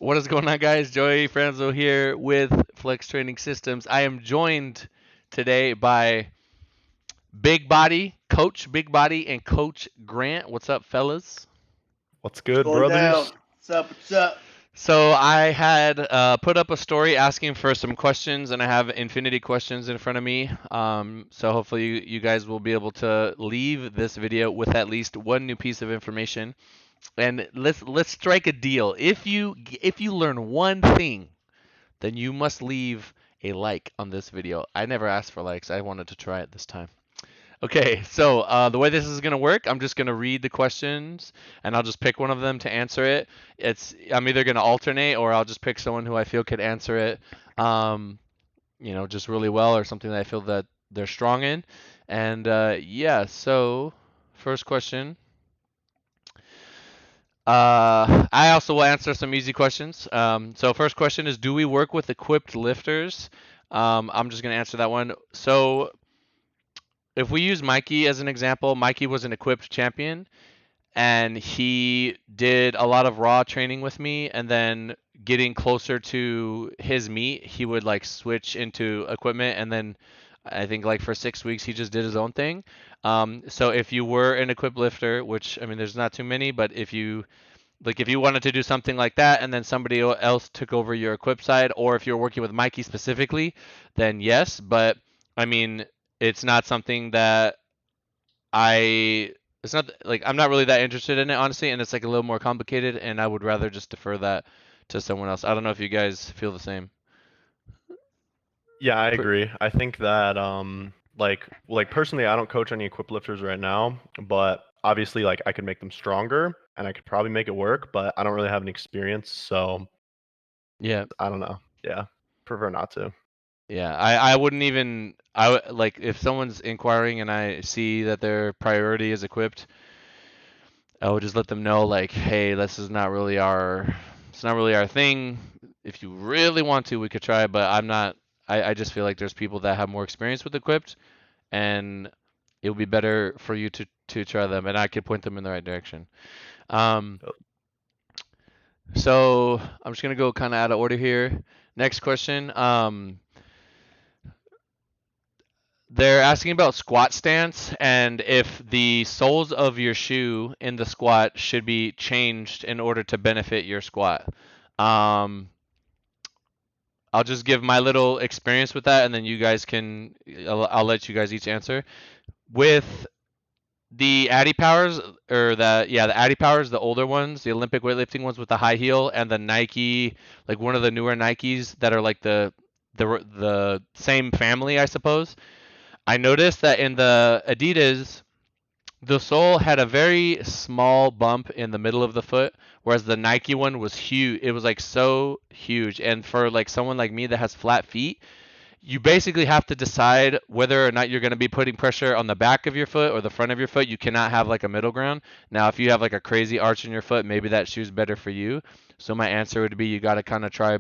What is going on, guys? Joey Franzo here with FLEXX Training Systems. I am joined today by Big Body, and Coach Grant. What's up, fellas? What's What's good, going down? brothers? What's up? What's up? So I had put up a story asking for some questions, and I have infinity questions in front of me. So hopefully you guys will be able to leave this video with at least one new piece of information. And let's strike a deal. If you learn one thing, then you must leave a like on this video. I never asked for likes. I wanted to try it this time. Okay, so the way this is going to work, I'm just going to read the questions and I'll just pick one of them to answer it. I'm either going to alternate or I'll just pick someone who I feel could answer it, just really well or something that I feel that they're strong in. And yeah, so first question. I also will answer some easy questions. So first question is, do we work with equipped lifters? I'm just gonna answer that one. So if we use Mikey as an example, Mikey was an equipped champion, and he did a lot of raw training with me, and then getting closer to his meet, he would like switch into equipment, and then I think like for 6 weeks he just did his own thing. So if you were an equipped lifter, which I mean there's not too many, but if you wanted to do something like that and then somebody else took over your equip side, or if you're working with Mikey specifically, then yes. But I mean, it's not something that I. It's not like I'm not really that interested in it, honestly, and it's like a little more complicated, and I would rather just defer that to someone else. I don't know if you guys feel the same. Yeah, I Per- agree. I think that like personally, I don't coach any equipped lifters right now, but obviously like I could make them stronger and I could probably make it work, but I don't really have any experience, so yeah, I don't know. Yeah, prefer not to. yeah. I wouldn't even. Like if someone's inquiring and I see that their priority is equipped, I would just let them know like, hey, it's not really our thing. If you really want to, we could try, but I'm not. I just feel like there's people that have more experience with equipped, and it would be better for you to try them, and I could point them in the right direction. Um, Oh, so I'm just gonna go kind of out of order here. Next question. They're asking about squat stance and if the soles of your shoe in the squat should be changed in order to benefit your squat. Um, I'll just give my little experience with that, and then you guys can. I'll let you guys each answer. With the Addy Powers, the Addy Powers, the older ones, the Olympic weightlifting ones with the high heel, and the Nike, like one of the newer Nikes that are like the same family, I suppose. I noticed that in the Adidas, the sole had a very small bump in the middle of the foot, whereas the Nike one was huge. It was like so huge. And for like someone like me that has flat feet, you basically have to decide whether or not you're going to be putting pressure on the back of your foot or the front of your foot. You cannot have like a middle ground. Now, if you have like a crazy arch in your foot, maybe that shoe's better for you. So my answer would be you got to kind of try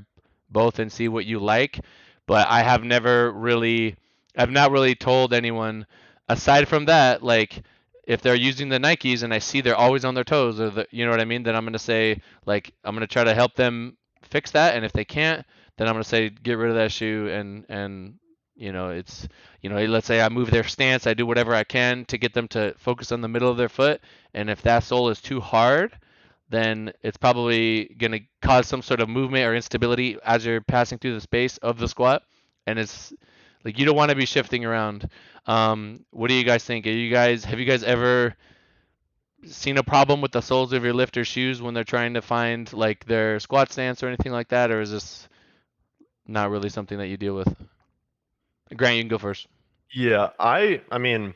both and see what you like. But I've not really told anyone aside from that, like if they're using the Nikes and I see they're always on their toes you know what I mean, then I'm going to say like I'm going to try to help them fix that, and if they can't, then I'm gonna say get rid of that shoe, and it's let's say I move their stance, I do whatever I can to get them to focus on the middle of their foot, and if that sole is too hard, then it's probably gonna cause some sort of movement or instability as you're passing through the space of the squat, and it's like you don't want to be shifting around. What do you guys think? Have you guys ever seen a problem with the soles of your lifter shoes when they're trying to find like their squat stance or anything like that, or is this not really something that you deal with? Grant, you can go first. yeah, I mean,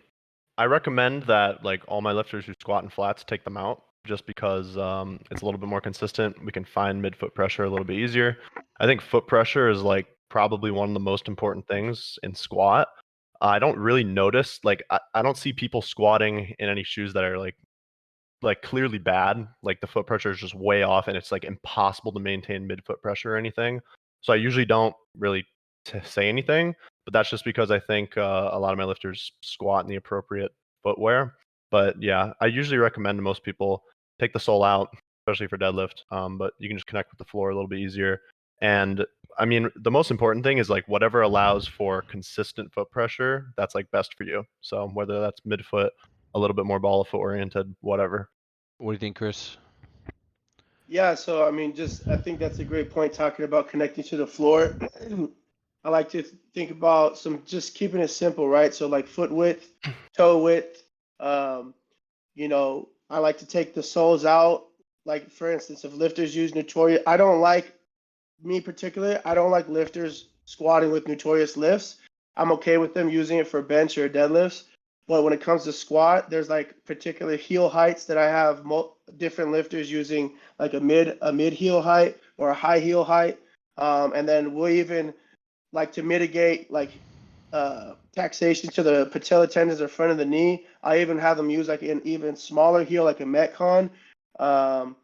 I recommend that like all my lifters who squat in flats take them out just because it's a little bit more consistent. We can find midfoot pressure a little bit easier. I think foot pressure is like probably one of the most important things in squat. I don't really notice like I don't see people squatting in any shoes that are like clearly bad. Like the foot pressure is just way off and it's like impossible to maintain midfoot pressure or anything. So I usually don't really say anything, but that's just because I think a lot of my lifters squat in the appropriate footwear. But yeah, I usually recommend to most people take the sole out, especially for deadlift. But you can just connect with the floor a little bit easier. And I mean, the most important thing is like whatever allows for consistent foot pressure, that's like best for you. So whether that's midfoot, a little bit more ball of foot oriented, whatever. What do you think, Chris? Yeah, so I mean, just I think that's a great point talking about connecting to the floor. I like to think about some just keeping it simple, right? So like foot width, toe width. Um, I like to take the soles out. Like for instance, if lifters use Notorious, I don't like me particularly. I don't like lifters squatting with Notorious lifts. I'm okay with them using it for bench or deadlifts. But when it comes to squat, there's like particular heel heights that I have different lifters using like a mid heel height or a high heel height. And then we'll even like to mitigate like taxation to the patella tendons or front of the knee. I even have them use like an even smaller heel, like a Metcon. Um,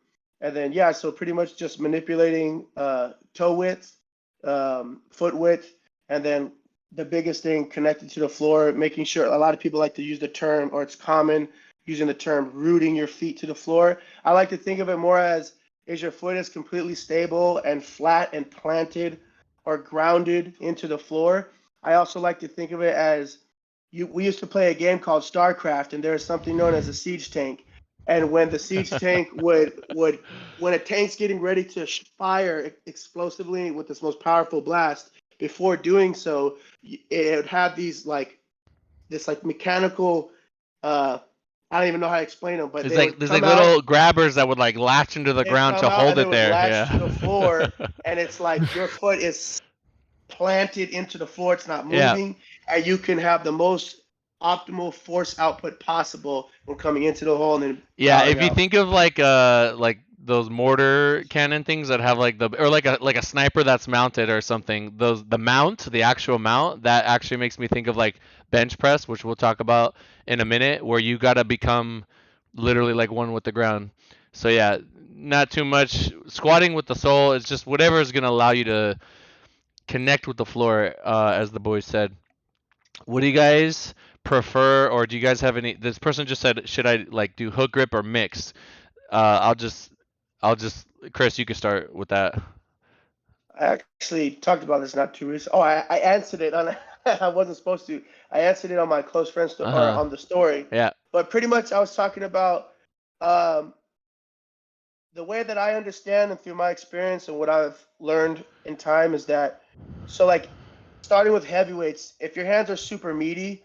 and then yeah, so pretty much just manipulating toe width, foot width, and then the biggest thing connected to the floor, making sure a lot of people like to use the term, or it's common using the term rooting your feet to the floor. I like to think of it more as is your foot is completely stable and flat and planted or grounded into the floor. I also like to think of it as we used to play a game called StarCraft, and there's something known as a siege tank. And when the siege tank would when a tank's getting ready to fire explosively with its most powerful blast, before doing so, it would have these like this like mechanical I don't even know how to explain them, but There's they like would there's like come out little grabbers that would like latch into the they'd ground come to out hold and they it would there. latch to the Yeah. floor, and it's like your foot is planted into the floor, it's not Yeah. moving, and you can have the most optimal force output possible when coming into the hole and then Yeah, powering if you out. think of like those mortar cannon things that have like the or like a sniper that's mounted or something, those the actual mount, that actually makes me think of like bench press, which we'll talk about in a minute, where you gotta become literally like one with the ground. So yeah, not too much squatting with the sole. It's just whatever is gonna allow you to connect with the floor, as the boys said. What do you guys prefer, or do you guys have any? This person just said, should I like do hook grip or mix? I'll just, Chris, you can start with that. I actually talked about this not too recent. Oh, I answered it on. I wasn't supposed to. I answered it on my close friends or Uh huh. on the story, Yeah. but pretty much I was talking about um, the way that I understand and through my experience and what I've learned in time is that so like starting with heavyweights, if your hands are super meaty,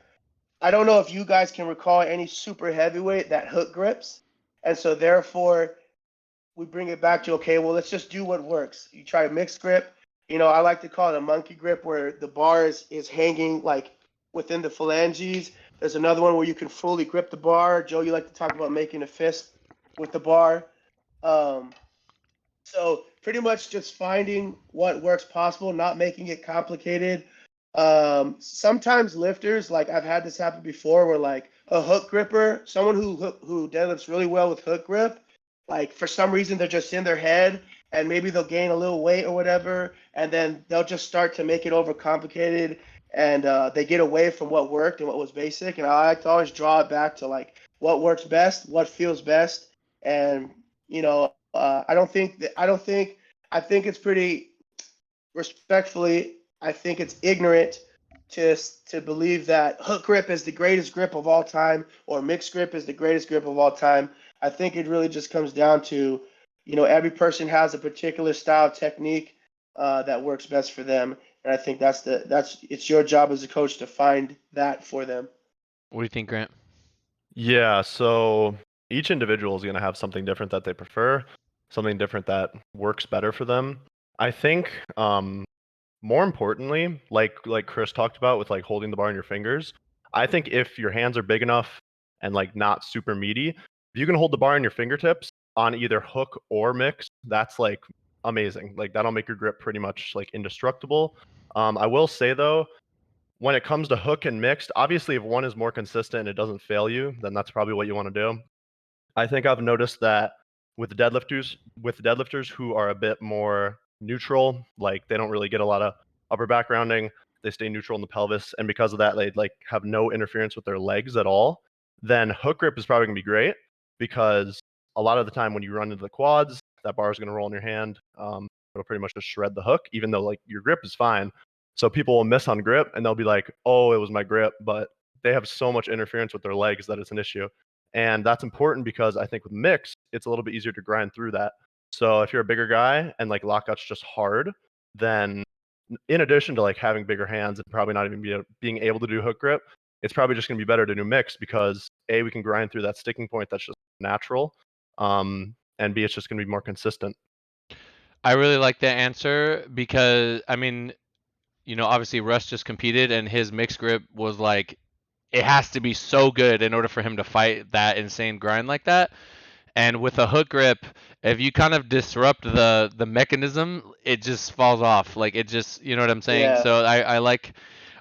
I don't know if you guys can recall any super heavyweight that hook grips, and so therefore we bring it back to okay, well let's just do what works. You try a mixed grip. I like to call it a monkey grip where the bar is hanging like within the phalanges. There's another one where you can fully grip the bar. Joe, you like to talk about making a fist with the bar. Um, so pretty much just finding what works possible, not making it complicated. Sometimes lifters, like I've had this happen before, where like a hook gripper, someone who deadlifts really well with hook grip, like for some reason they're just in their head, and maybe they'll gain a little weight or whatever, and then they'll just start to make it overcomplicated, and they get away from what worked and what was basic. And I like to always draw it back to like what works best, what feels best, and I think it's pretty respectfully. I think it's ignorant to believe that hook grip is the greatest grip of all time or mixed grip is the greatest grip of all time. I think it really just comes down to, every person has a particular style technique that works best for them, and I think that's it's your job as a coach to find that for them. What do you think, Grant? Yeah, so each individual is going to have something different that they prefer, something different that works better for them. I think more importantly, like Chris talked about with like holding the bar in your fingers, I think if your hands are big enough and like not super meaty, if you can hold the bar in your fingertips on either hook or mix, that's like amazing. Like that'll make your grip pretty much like indestructible. I will say though, when it comes to hook and mixed, obviously if one is more consistent and it doesn't fail you, then that's probably what you want to do. I think I've noticed that with deadlifters who are a bit more neutral, like they don't really get a lot of upper back rounding, they stay neutral in the pelvis, and because of that, they like have no interference with their legs at all. Then hook grip is probably gonna be great because a lot of the time when you run into the quads, that bar is going to roll in your hand. It'll pretty much just shred the hook, even though like your grip is fine. So people will miss on grip and they'll be like, oh, it was my grip, but they have so much interference with their legs that it's an issue. And that's important because I think with mix, it's a little bit easier to grind through that. So if you're a bigger guy and like lockout's just hard, then in addition to like having bigger hands and probably not even being able to do hook grip, it's probably just going to be better to do mix because A, we can grind through that sticking point that's just natural, and B, it's just going to be more consistent. I really like that answer because I mean, obviously Russ just competed and his mixed grip was like it has to be so good in order for him to fight that insane grind like that. And with a hook grip, if you kind of disrupt the mechanism, it just falls off. Like it just, you know what I'm saying? Yeah. So I like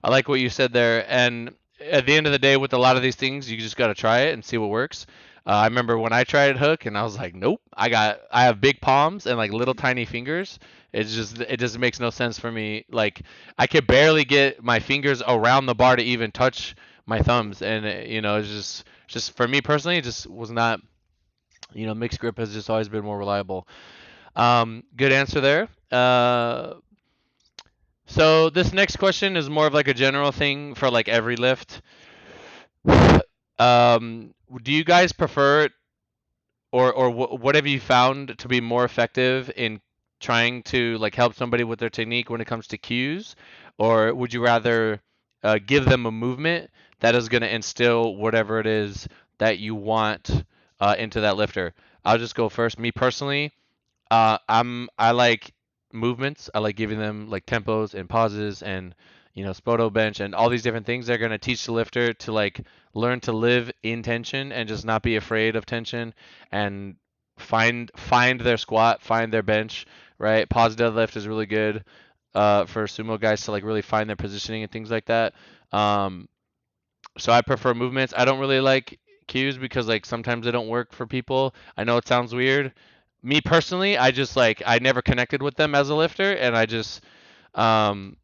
what you said there. And at the end of the day, with a lot of these things, you just got to try it and see what works. I remember when I tried hook and I was like, nope, I have big palms and like little tiny fingers. It just makes no sense for me. Like I could barely get my fingers around the bar to even touch my thumbs, and it's just for me personally, it just was not. Mixed grip has just always been more reliable. Good answer there. So this next question is more of like a general thing for like every lift. Do you guys prefer or what have you found to be more effective in trying to like help somebody with their technique when it comes to cues, or would you rather give them a movement that is going to instill whatever it is that you want into that lifter? I'll just go first. Me personally, I like movements. I like giving them like tempos and pauses and spoto bench and all these different things. They're gonna teach the lifter to like learn to live in tension and just not be afraid of tension and find their squat, find their bench. Right, pause deadlift is really good for sumo guys to like really find their positioning and things like that. Um, so I prefer movements. I don't really like cues because like sometimes they don't work for people. I know it sounds weird. Me personally, I just like I never connected with them as a lifter, and um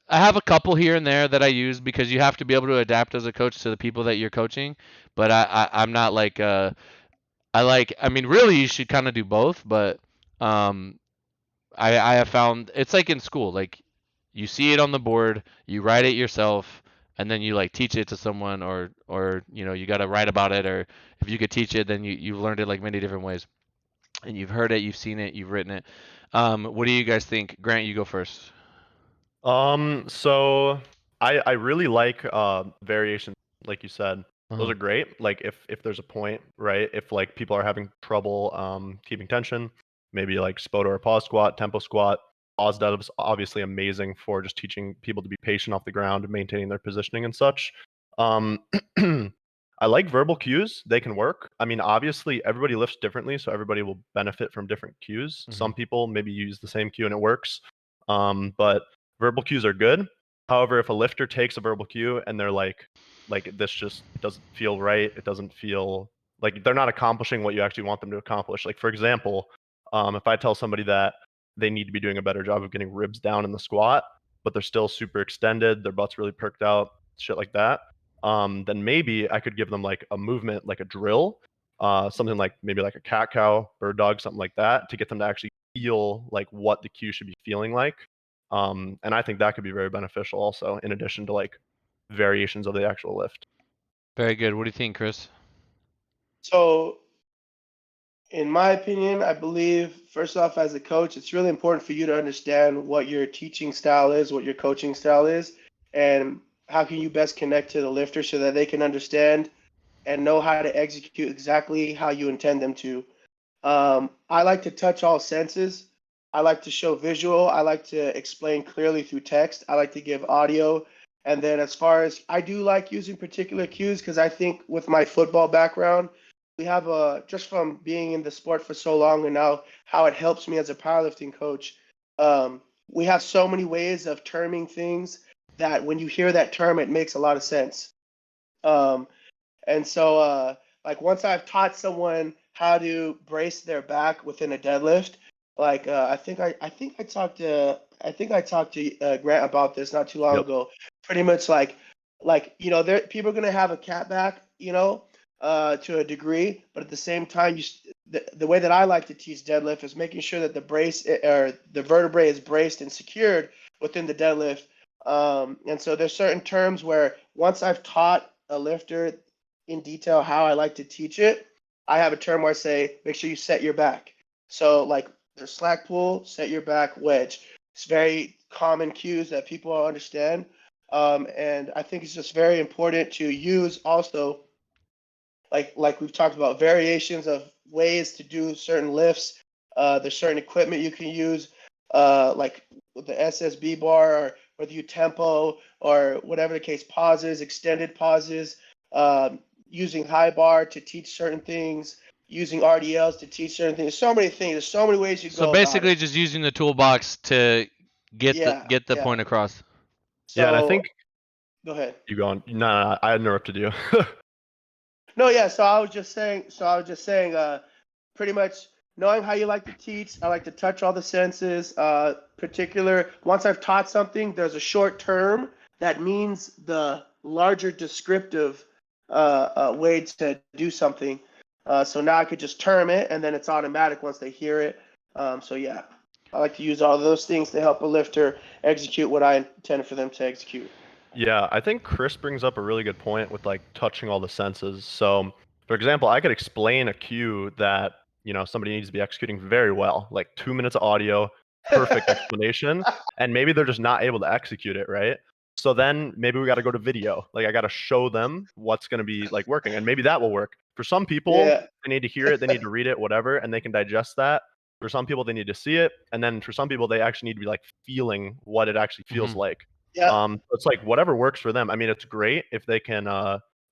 I have a couple here and there that I use because you have to be able to adapt as a coach to the people that you're coaching. But I'm not like I mean really you should kind of do both, but um I have found it's like in school, like you see it on the board, you write it yourself, and then you like teach it to someone, or you got to write about it, or if you could teach it, then you've learned it like many different ways, and you've heard it, you've seen it, you've written it. What do you guys think? Grant, you go first. So I really like variations, like you said. Those Uh-huh. are great. Like if there's a point, right? If like people are having trouble keeping tension, maybe like spot or pause squat, tempo squat. Pause deadlift is obviously amazing for just teaching people to be patient off the ground and maintaining their positioning and such. Um, I like verbal cues. They can work. I mean, obviously everybody lifts differently, so everybody will benefit from different cues. Hmm. Some people maybe use the same cue and it works. But verbal cues are good. However, if a lifter takes a verbal cue and they're like this just doesn't feel right, it doesn't feel like they're not accomplishing what you actually want them to accomplish. Like for example, if I tell somebody that they need to be doing a better job of getting ribs down in the squat, but they're still super extended, their butt's really perked out, shit like that, then maybe I could give them like a movement, like a drill, something like maybe like a cat cow, bird dog, something like that, to get them to actually feel like what the cue should be feeling like. And I think that could be very beneficial also, in addition to like variations of the actual lift. Very good. What do you think, Chris? So, in my opinion, I believe, first off, as a coach, it's really important for you to understand what your teaching style is, what your coaching style is, and how can you best connect to the lifter so that they can understand and know how to execute exactly how you intend them to. I like to touch all senses. I like to show visual. I like to explain clearly through text. I like to give audio. And then, as far as I do like using particular cues, because I think with my football background, we have just from being in the sport for so long and now how it helps me as a powerlifting coach. We have so many ways of terming things that when you hear that term, it makes a lot of sense. Um, and so, like once I've taught someone how to brace their back within a deadlift, like I think I talked to Grant about this not too long Yep. ago. Pretty much like there people are gonna have a cat back, to a degree, but at the same time, the way that I like to teach deadlift is making sure that the brace or the vertebrae is braced and secured within the deadlift. And so there's certain terms where once I've taught a lifter in detail how I like to teach it, I have a term where I say, make sure you set your back. So like the slack pull, set your back, wedge. It's very common cues that people understand. And I think it's just very important to use also, like we've talked about, variations of ways to do certain lifts. There's certain equipment you can use, like with the SSB bar, or whether you tempo or whatever the case, pauses, extended pauses, using high bar to teach certain things, using RDLs to teach certain things. There's so many things. There's so many ways you So go about basically, it. just using the toolbox to Yeah, get the yeah. point across. Yeah, and I So think go ahead. you go on. No, I interrupted you. No, yeah. So I was just saying. Pretty much knowing how you like to teach. I like to touch all the senses. Once I've taught something, there's a short term that means the larger descriptive way to do something. So now I could just term it, and then it's automatic once they hear it. So yeah, I like to use all those things to help a lifter execute what I intended for them to execute. Yeah, I think Chris brings up a really good point with like touching all the senses. So, for example, I could explain a cue that, somebody needs to be executing very well, like 2 minutes of audio, perfect explanation, and maybe they're just not able to execute it, right? So then maybe we got to go to video. Like I got to show them what's going to be like working, and maybe that will work. For some people, Yeah. they need to hear it, they need to read it, whatever, and they can digest that. For some people, they need to see it, and then for some people, they actually need to be like feeling what it actually feels Mhm. like. Yeah. It's like whatever works for them. I mean, it's great if they can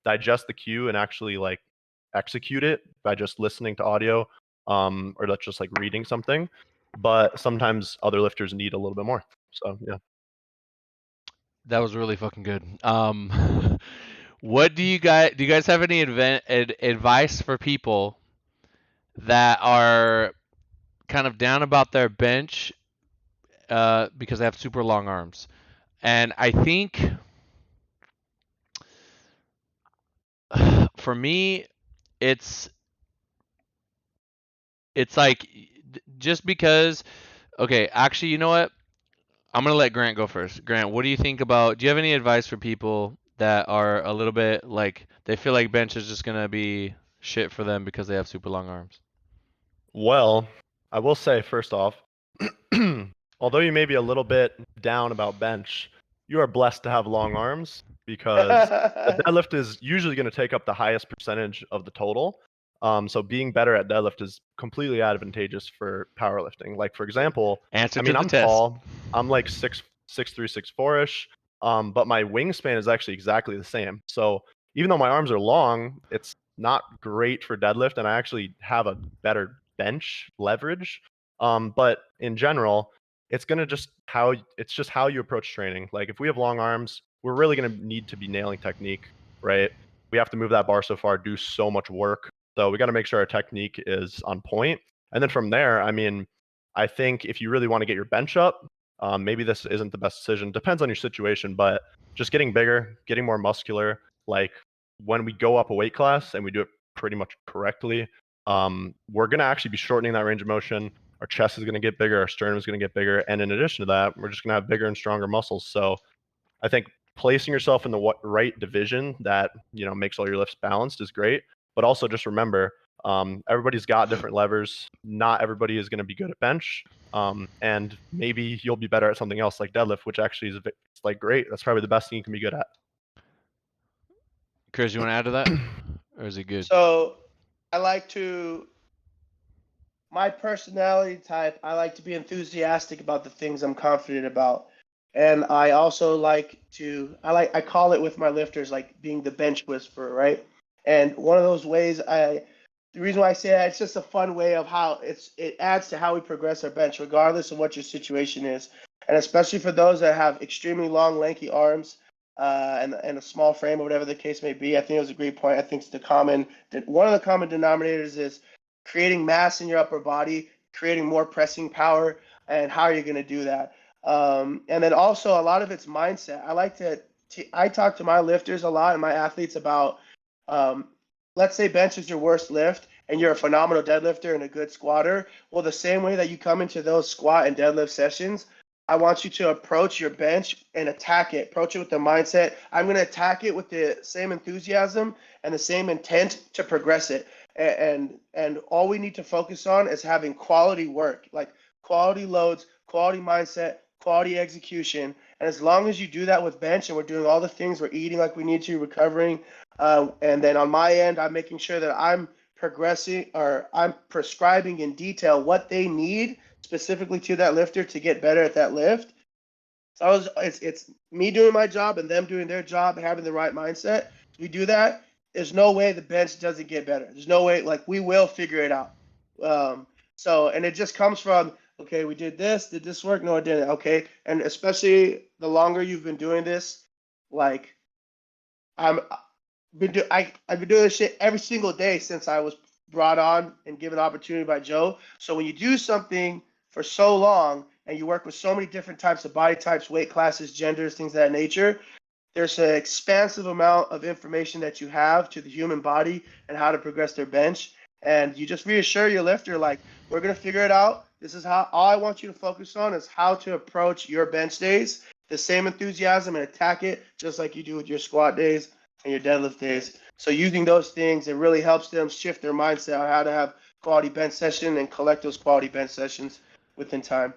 digest the cue and actually like execute it by just listening to audio, or that's just like reading something. But sometimes other lifters need a little bit more. So yeah. That was really fucking good. What do you guys have any advice for people that are kind of down about their bench because they have super long arms? And I think for me, it's like just because. Okay, actually, you know what? I'm gonna let Grant go first. Grant, what do you think about? Do you have any advice for people that are a little bit like they feel like bench is just gonna be shit for them because they have super long arms? Well, I will say first off, although you may be a little bit down about bench, you are blessed to have long arms because the deadlift is usually going to take up the highest percentage of the total. So being better at deadlift is completely advantageous for powerlifting. Like for example, Answer I to mean the I'm test. tall, I'm like 6'3", 6'4"-ish, but my wingspan is actually exactly the same. So even though my arms are long, it's not great for deadlift, and I actually have a better bench leverage. But in general, it's just how you approach training. Like if we have long arms, we're really going to need to be nailing technique, right? We have to move that bar so far, do so much work. So we got to make sure our technique is on point. And then from there, I mean, I think if you really want to get your bench up, maybe this isn't the best decision. Depends on your situation, but just getting bigger, getting more muscular. Like when we go up a weight class and we do it pretty much correctly, we're going to actually be shortening that range of motion. Our chest is going to get bigger, our sternum is going to get bigger, and in addition to that, we're just going to have bigger and stronger muscles. So I think placing yourself in the right division that makes all your lifts balanced is great. But also just remember, everybody's got different levers. Not everybody is going to be good at bench, and maybe you'll be better at something else like deadlift, which actually is it's like great. That's probably the best thing you can be good at. Chris, you want to add to that, or is it good? So I like to, my personality type, I like to be enthusiastic about the things I'm confident about. And I also I call it with my lifters like being the bench whisperer, right? And one of those ways the reason why I say that, it's just a fun way of how it adds to how we progress our bench, regardless of what your situation is. And especially for those that have extremely long, lanky arms, and a small frame or whatever the case may be. I think it was a great point. I think one of the common denominators is creating mass in your upper body, creating more pressing power, and how are you going to do that? And then also a lot of it's mindset. I talk to my lifters a lot and my athletes about let's say bench is your worst lift and you're a phenomenal deadlifter and a good squatter. Well, the same way that you come into those squat and deadlift sessions, I want you to approach your bench and attack it. Approach it with the mindset. I'm going to attack it with the same enthusiasm and the same intent to progress it. And all we need to focus on is having quality work, like quality loads, quality mindset, quality execution. And as long as you do that with bench and we're doing all the things, we're eating like we need to, recovering, and then on my end, I'm making sure that I'm progressing or I'm prescribing in detail what they need specifically to that lifter to get better at that lift. So it's me doing my job and them doing their job, having the right mindset. We do that. There's no way the bench doesn't get better. There's no way, like we will figure it out. And it just comes from, okay, we did this work? No, it didn't. Okay. And especially the longer you've been doing this, like I'm I've been doing this shit every single day since I was brought on and given the opportunity by Joe. So when you do something for so long and you work with so many different types of body types, weight classes, genders, things of that nature, there's an expansive amount of information that you have to the human body and how to progress their bench. And you just reassure your lifter, like, we're going to figure it out. This is how all I want you to focus on is how to approach your bench days, the same enthusiasm, and attack it just like you do with your squat days and your deadlift days. So using those things, it really helps them shift their mindset on how to have quality bench session and collect those quality bench sessions within time.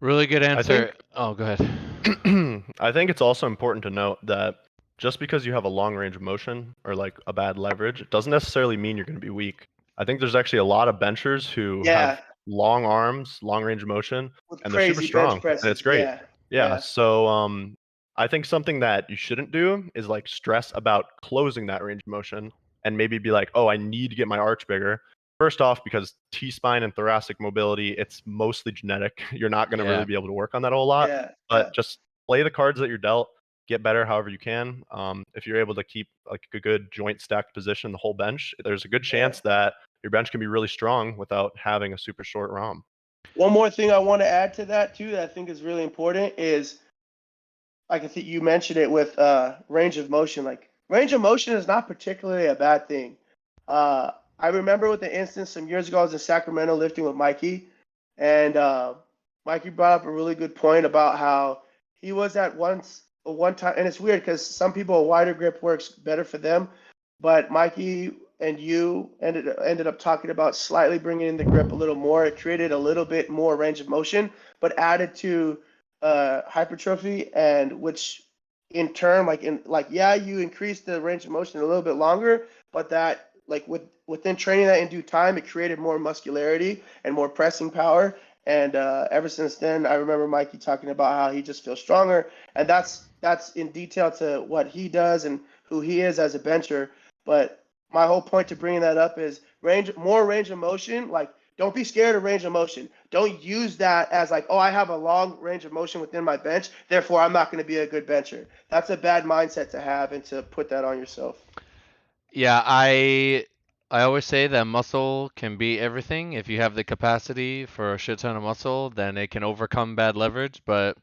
Really good I answer. think Oh, go ahead. I think it's also important to note that just because you have a long range of motion or like a bad leverage, it doesn't necessarily mean you're going to be weak. I think there's actually a lot of benchers who Yeah, have long arms, long range of motion, with and they're super crazy bench strong, and it's presses. great. Yeah, Yeah, yeah, so I think something that you shouldn't do is like stress about closing that range of motion and maybe be like, "Oh, I need to get my arch bigger." First off, because T-spine and thoracic mobility, it's mostly genetic. You're not going to really Yeah. be able to work on that a whole lot, yeah, yeah, but just play the cards that you're dealt, get better however you can. If you're able to keep like a good joint stacked position the whole bench, there's a good yeah. chance that your bench can be really strong without having a super short ROM. One more thing I want to add to that too that I think is really important is, like I think you mentioned it with range of motion. Like range of motion is not particularly a bad thing. I remember with the instance some years ago, I was in Sacramento lifting with Mikey, and Mikey brought up a really good point about how he was at one time, and it's weird because some people a wider grip works better for them, but Mikey and you ended up talking about slightly bringing in the grip a little more. It created a little bit more range of motion, but added to hypertrophy, and which in turn, yeah, you increase the range of motion a little bit longer, but that like within training that in due time, it created more muscularity and more pressing power. And ever since then, I remember Mikey talking about how he just feels stronger, and that's in detail to what he does and who he is as a bencher. But my whole point to bringing that up is more range of motion. Like, don't be scared of range of motion. Don't use that as like, oh, I have a long range of motion within my bench, therefore I'm not going to be a good bencher. That's a bad mindset to have and to put that on yourself. Yeah, I always say that muscle can be everything. If you have the capacity for a shit ton of muscle, then it can overcome bad leverage, but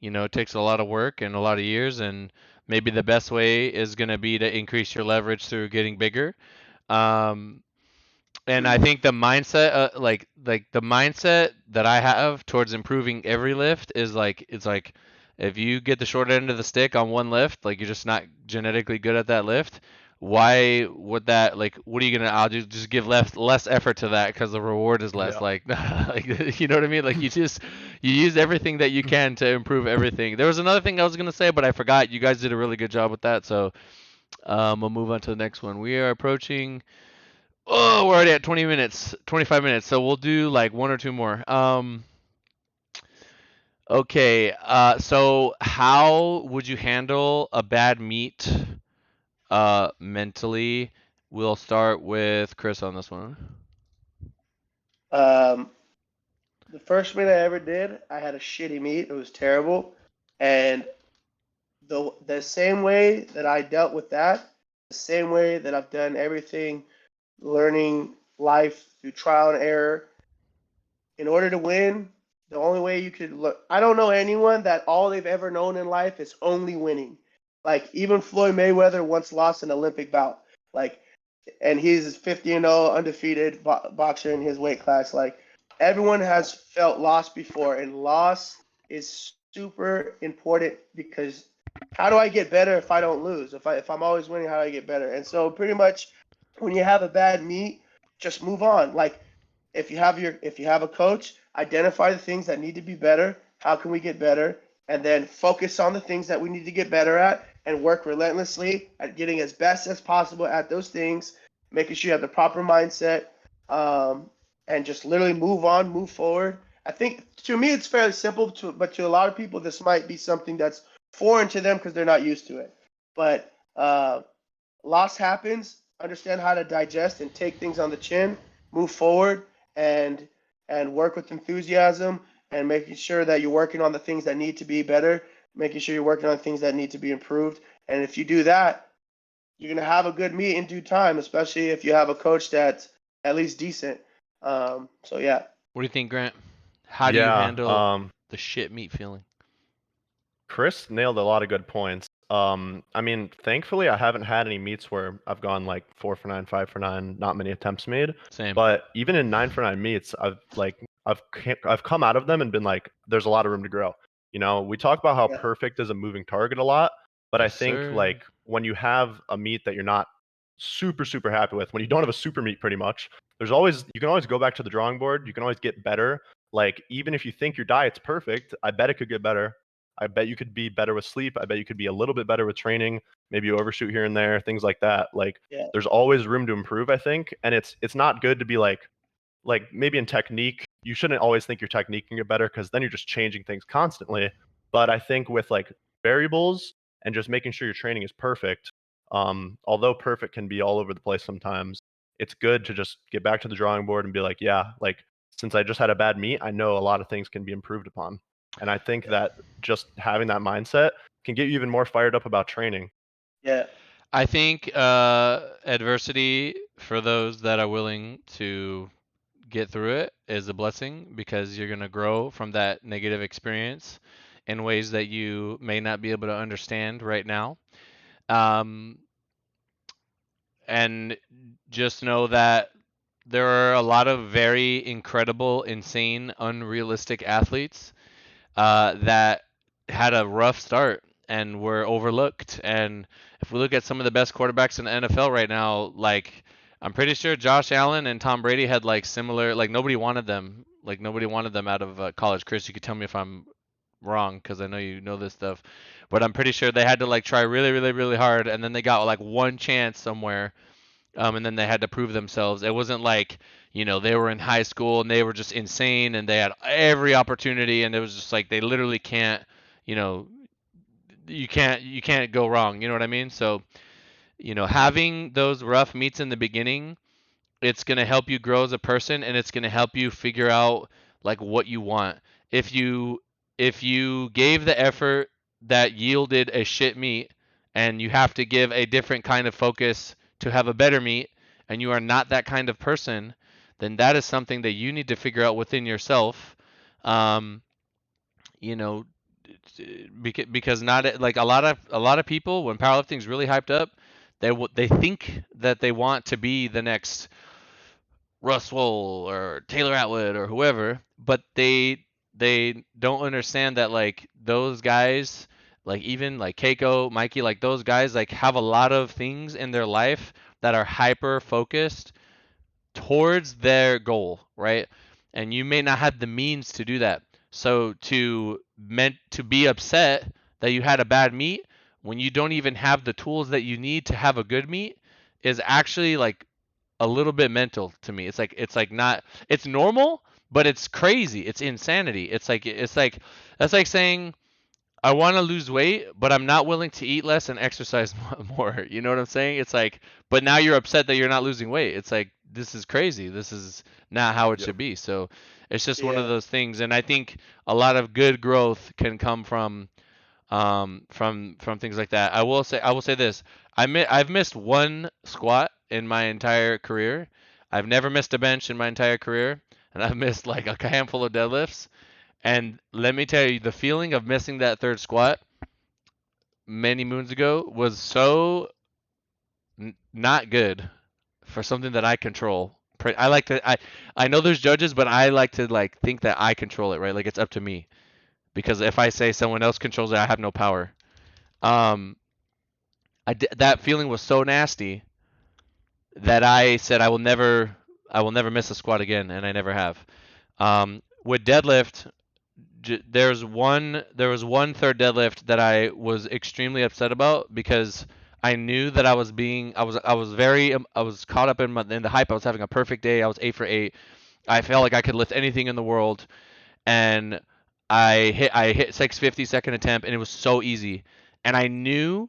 it takes a lot of work and a lot of years, and maybe the best way is going to be to increase your leverage through getting bigger. Um, and I think the mindset, like the mindset that I have towards improving every lift is like it's like if you get the short end of the stick on one lift, like you're just not genetically good at that lift. Why would that like? What are you gonna? I'll just give less effort to that because the reward is less. Yeah. Like you know what I mean? Like you use everything that you can to improve everything. There was another thing I was gonna say, but I forgot. You guys did a really good job with that. So we'll move on to the next one. We are approaching. Oh, we're already at 20 minutes, 25 minutes. So we'll do like one or two more. Okay. So how would you handle a bad meet mentally? We'll start with Chris on this one. Um, the first meet I ever did, I had a shitty meet. It was terrible, and the same way that I dealt with that, the same way that I've done everything, learning life through trial and error. In order to win, the only way you could look, I don't know anyone that all they've ever known in life is only winning. Like even Floyd Mayweather once lost an Olympic bout. Like and he's 50-0 undefeated boxer in his weight class. Like everyone has felt loss before, and loss is super important because how do I get better if I don't lose? If I'm always winning, how do I get better? And so pretty much when you have a bad meet, just move on. Like if you have a coach, identify the things that need to be better. How can we get better? And then focus on the things that we need to get better at and work relentlessly at getting as best as possible at those things, making sure you have the proper mindset, and just literally move on, move forward. I think to me it's fairly simple, but to a lot of people this might be something that's foreign to them because they're not used to it. But loss happens. Understand how to digest and take things on the chin, move forward, and work with enthusiasm, and making sure that you're working on the things that need to be better, making sure you're working on things that need to be improved. And if you do that, you're gonna have a good meet in due time, especially if you have a coach that's at least decent. So yeah. What do you think, Grant? How do you Yeah, handle the shit meat feeling? Chris nailed a lot of good points. I mean, thankfully, I haven't had any meets where I've gone like 4 for 9, 5 for 9, not many attempts made. Same. But even in 9 for 9 meets, I've come out of them and been like, there's a lot of room to grow. You know, we talk about how Yeah. perfect is a moving target a lot, but I Yes, think sir. like when you have a meet that you're not super happy with, when you don't have a super meet, pretty much, you can always go back to the drawing board. You can always get better. Like even if you think your diet's perfect, I bet it could get better. I bet you could be better with sleep. I bet you could be a little bit better with training. Maybe you overshoot here and there, things like that. Like Yeah. there's always room to improve, I think. And it's not good to be like maybe in technique, you shouldn't always think your technique can get better because then you're just changing things constantly. But I think with like variables and just making sure your training is perfect, although perfect can be all over the place sometimes, it's good to just get back to the drawing board and be like, yeah, like since I just had a bad meet, I know a lot of things can be improved upon. And I think that just having that mindset can get you even more fired up about training. Yeah. I think adversity for those that are willing to get through it is a blessing because you're going to grow from that negative experience in ways that you may not be able to understand right now. Um, and just know that there are a lot of very incredible, insane, unrealistic athletes that had a rough start and were overlooked. And if we look at some of the best quarterbacks in the NFL right now, like I'm pretty sure Josh Allen and Tom Brady had like similar, like nobody wanted them, out of college. Chris, you could tell me if I'm wrong because I know you know this stuff, but I'm pretty sure they had to like try really, really, really hard, and then they got like one chance somewhere, and then they had to prove themselves. It wasn't like, they were in high school and they were just insane and they had every opportunity and it was just like they literally can't, you know, you can't go wrong. You know what I mean? So, having those rough meets in the beginning, it's going to help you grow as a person and it's going to help you figure out like what you want. If you gave the effort that yielded a shit meet and you have to give a different kind of focus to have a better meet and you are not that kind of person, then that is something that you need to figure out within yourself. Um, you know, because not like a lot of people when powerlifting's really hyped up, they think that they want to be the next Russell or Taylor Atwood or whoever, but they don't understand that like those guys, like even like Keiko, Mikey, like those guys like have a lot of things in their life that are hyper focused towards their goal, right? And you may not have the means to do that. So to be upset that you had a bad meet when you don't even have the tools that you need to have a good meet is actually like a little bit mental to me. It's like not it's normal, but it's crazy. It's insanity. It's like that's like saying I want to lose weight, but I'm not willing to eat less and exercise more. You know what I'm saying? It's like, but now you're upset that you're not losing weight. It's like this is crazy. This is not how it Yep. should be. So it's just one of Yeah. those things, and I think a lot of good growth can come from things like that. I will say this. I've missed one squat in my entire career. I've never missed a bench in my entire career, and I've missed like a handful of deadlifts. And let me tell you, the feeling of missing that third squat many moons ago was so not good. for something that I control. I know there's judges, but I like to like think that I control it, right? Like it's up to me. Because if I say someone else controls it, I have no power. Um, that feeling was so nasty that I said I will never miss a squat again, and I never have. With deadlift, there was one third deadlift that I was extremely upset about because I knew that I was very I was caught up in the hype. I was having a perfect day. I was 8 for 8. I felt like I could lift anything in the world, and I hit 650 second attempt, and it was so easy. And I knew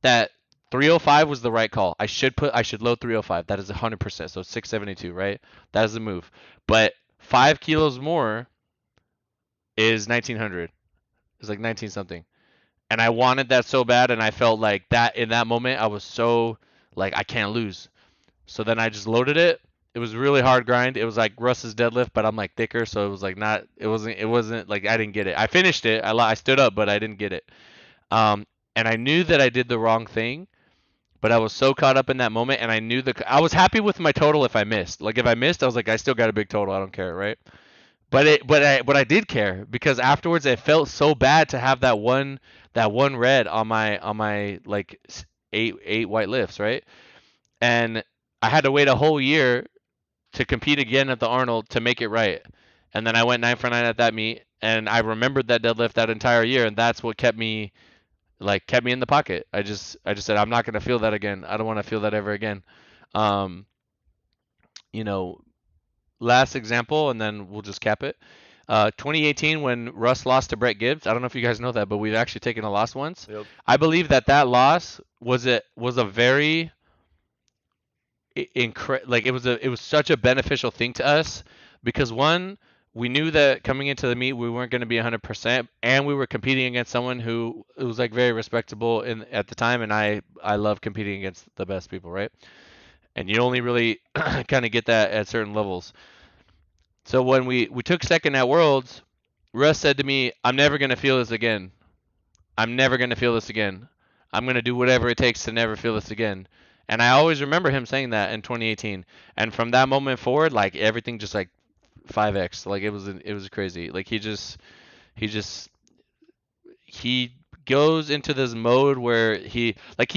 that 305 was the right call. I should load 305. That is 100%. So 672, right? That is the move. But 5 kilos more is 1900. It's like 19 something. And I wanted that so bad, and I felt like that in that moment I was so like I can't lose. So then I just loaded it. It was really hard grind. It was like Russ's deadlift, but I'm like thicker, so it was like not. It wasn't like I didn't get it. I finished it. I stood up, but I didn't get it. Um, and I knew that I did the wrong thing, but I was so caught up in that moment, and I was happy with my total if I missed. Like if I missed, I was like I still got a big total. I don't care, right? But I did care because afterwards it felt so bad to have that one red on my like eight white lifts, right? And I had to wait a whole year to compete again at the Arnold to make it right. And then I went 9 for 9 at that meet, and I remembered that deadlift that entire year, and that's what kept me in the pocket. I just said I'm not gonna feel that again. I don't want to feel that ever again. Um, you know, last example, and then we'll just cap it. 2018 when Russ lost to Brett Gibbs. I don't know if you guys know that, but we've actually taken a loss once. Yep. I believe that loss was a very like it was such a beneficial thing to us because one, we knew that coming into the meet we weren't going to be 100%, and we were competing against someone who it was like very respectable in at the time, and I love competing against the best people, right? And you only really kind of get that at certain levels. So when we took second at Worlds, Russ said to me, "I'm never going to feel this again. I'm never going to feel this again. I'm going to do whatever it takes to never feel this again." And I always remember him saying that in 2018. And from that moment forward, like everything just like 5x. Like it was crazy. Like he just he goes into this mode where he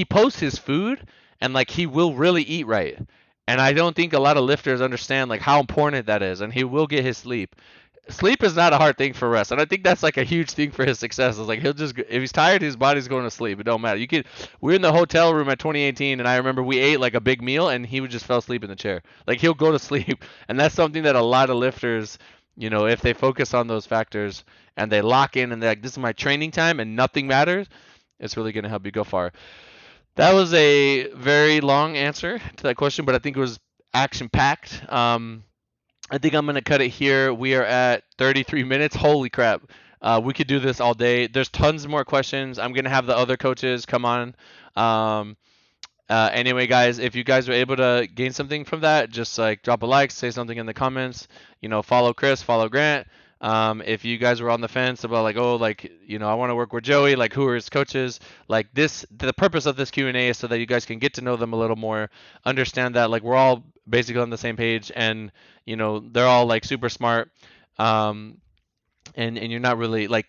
posts his food, and like he will really eat right. And I don't think a lot of lifters understand like how important that is, and he will get his sleep. Sleep is not a hard thing for Russ, and I think that's like a huge thing for his success. Is like he'll just if he's tired, his body's going to sleep. It don't matter. We're in the hotel room at 2018, and I remember we ate like a big meal, and he would just fell asleep in the chair. Like he'll go to sleep, and that's something that a lot of lifters, if they focus on those factors and they lock in and they're like, this is my training time, and nothing matters, it's really gonna help you go far. That was a very long answer to that question, but I think it was action packed. I think I'm gonna cut it here. We are at 33 minutes. Holy crap! We could do this all day. There's tons more questions. I'm gonna have the other coaches come on. Anyway, guys, if you guys were able to gain something from that, just like drop a like, say something in the comments. Follow Chris, follow Grant. If you guys were on the fence about like, oh, like, I want to work with Joey, like who are his coaches? Like the purpose of this Q&A is so that you guys can get to know them a little more, understand that like we're all basically on the same page, and they're all like super smart, and you're not really like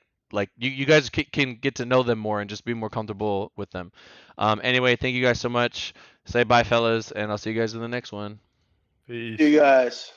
you guys can get to know them more and just be more comfortable with them. Anyway, thank you guys so much. Say bye, fellas, and I'll see you guys in the next one. Peace. You guys.